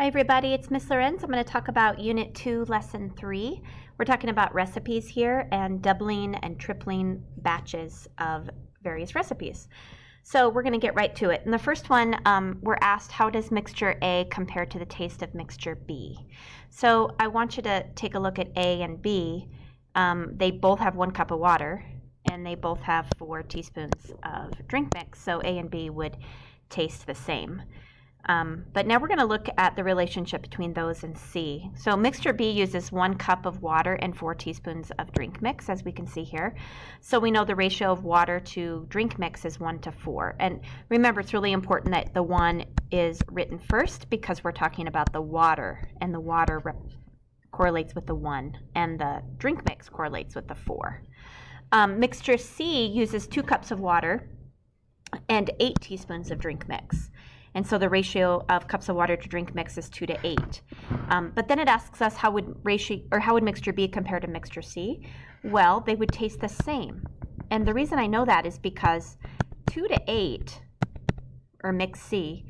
Hi everybody, it's Miss Lorenz. I'm going to talk about Unit 2, Lesson 3. We're talking about recipes here and doubling and tripling batches of various recipes. So we're going to get right to it. In the first one, we're asked, how does mixture A compare to the taste of mixture B? So I want you to take a look at A and B. They both have 1 cup of water and they both have 4 teaspoons of drink mix. So A and B would taste the same. But now we're going to look at the relationship between those and C. So mixture B uses 1 cup of water and 4 teaspoons of drink mix, as we can see here. So we know the ratio of water to drink mix is 1 to 4. And remember, it's really important that the 1 is written first because we're talking about the water, and the water correlates with the 1, and the drink mix correlates with the 4. Mixture C uses 2 cups of water and 8 teaspoons of drink mix. And so the ratio of cups of water to drink mix is 2 to 8. But then it asks us how would mixture B compare to mixture C? Well, they would taste the same. And the reason I know that is because 2 to 8, or mix C,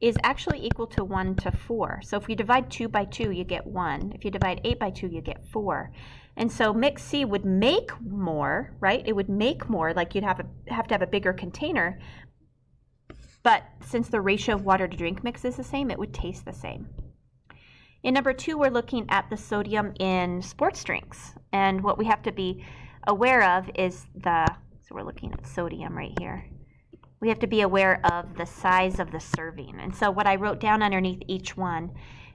is actually equal to 1 to 4. So if you divide 2 by 2, you get 1. If you divide 8 by 2, you get 4. And so mix C would make more, right? It would make more, like you'd have to have a bigger container. But since the ratio of water to drink mix is the same, it would taste the same. In number 2, we're looking at the sodium in sports drinks. And what we have to be aware of is so we're looking at sodium right here. We have to be aware of the size of the serving. And so what I wrote down underneath each one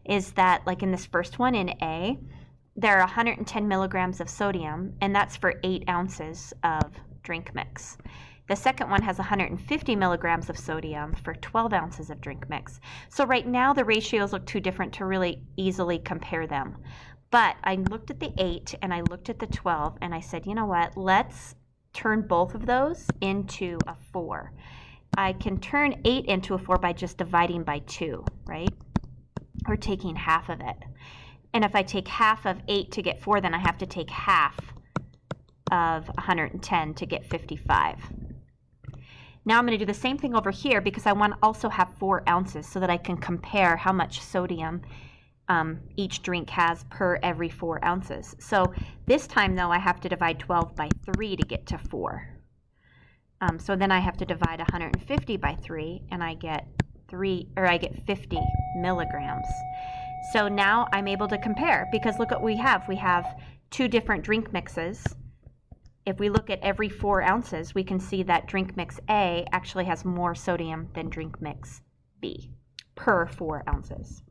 is that, like in this first one in A, there are 110 milligrams of sodium, and that's for 8 ounces of drink mix. The second one has 150 milligrams of sodium for 12 ounces of drink mix. So right now the ratios look too different to really easily compare them. But I looked at the 8 and I looked at the 12 and I said, you know what, let's turn both of those into a 4. I can turn 8 into a 4 by just dividing by 2, right? Or taking half of it. And if I take half of 8 to get 4, then I have to take half of 110 to get 55. Now I'm going to do the same thing over here because I want to also have 4 ounces so that I can compare how much sodium each drink has per every 4 ounces. So this time, though, I have to divide 12 by 3 to get to 4. So then I have to divide 150 by 3, and I get 50 milligrams. So now I'm able to compare because look what we have. We have 2 different drink mixes. If we look at every 4 ounces, we can see that drink mix A actually has more sodium than drink mix B per 4 ounces.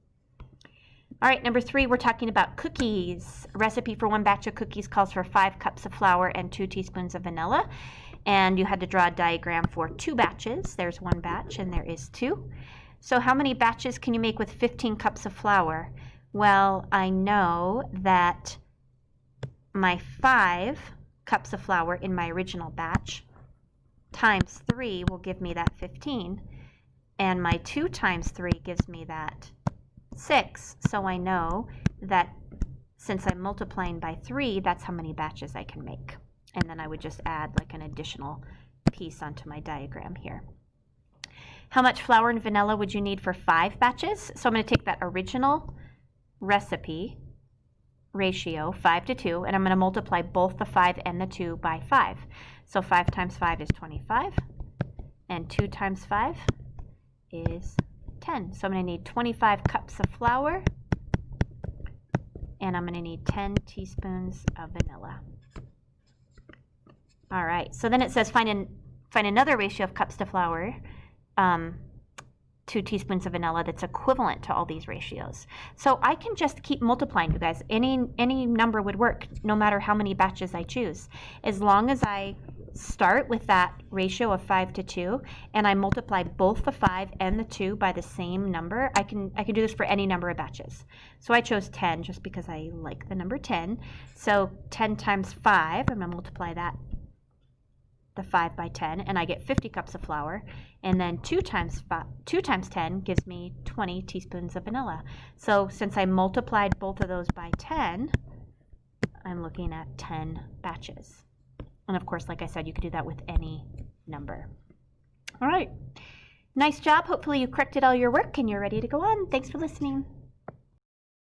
All right, number 3, we're talking about cookies. A recipe for 1 batch of cookies calls for 5 cups of flour and 2 teaspoons of vanilla. And you had to draw a diagram for 2 batches. There's 1 batch and there is 2. So how many batches can you make with 15 cups of flour? Well, I know that my 5 cups of flour in my original batch times 3 will give me that 15, and my 2 times 3 gives me that 6. So I know that since I'm multiplying by 3, that's how many batches I can make. And then I would just add like an additional piece onto my diagram here. How much flour and vanilla would you need for 5 batches? So I'm going to take that original recipe ratio, 5 to 2, and I'm going to multiply both the 5 and the 2 by 5. So 5 times 5 is 25, and 2 times 5 is 10. So I'm going to need 25 cups of flour, and I'm going to need 10 teaspoons of vanilla. All right, so then it says find another ratio of cups to flour, 2 teaspoons of vanilla that's equivalent to all these ratios. So I can just keep multiplying, you guys. Any number would work, no matter how many batches I choose. As long as I start with that ratio of 5 to 2 and I multiply both the 5 and the 2 by the same number, I can do this for any number of batches. So I chose 10 just because I like the number 10. So 10 times 5, I'm going to multiply that, the 5 by 10, and I get 50 cups of flour, and then 2 times 10 gives me 20 teaspoons of vanilla. So since I multiplied both of those by 10, I'm looking at 10 batches. And of course, like I said, you could do that with any number. All right, nice job. Hopefully you corrected all your work and you're ready to go on. Thanks for listening.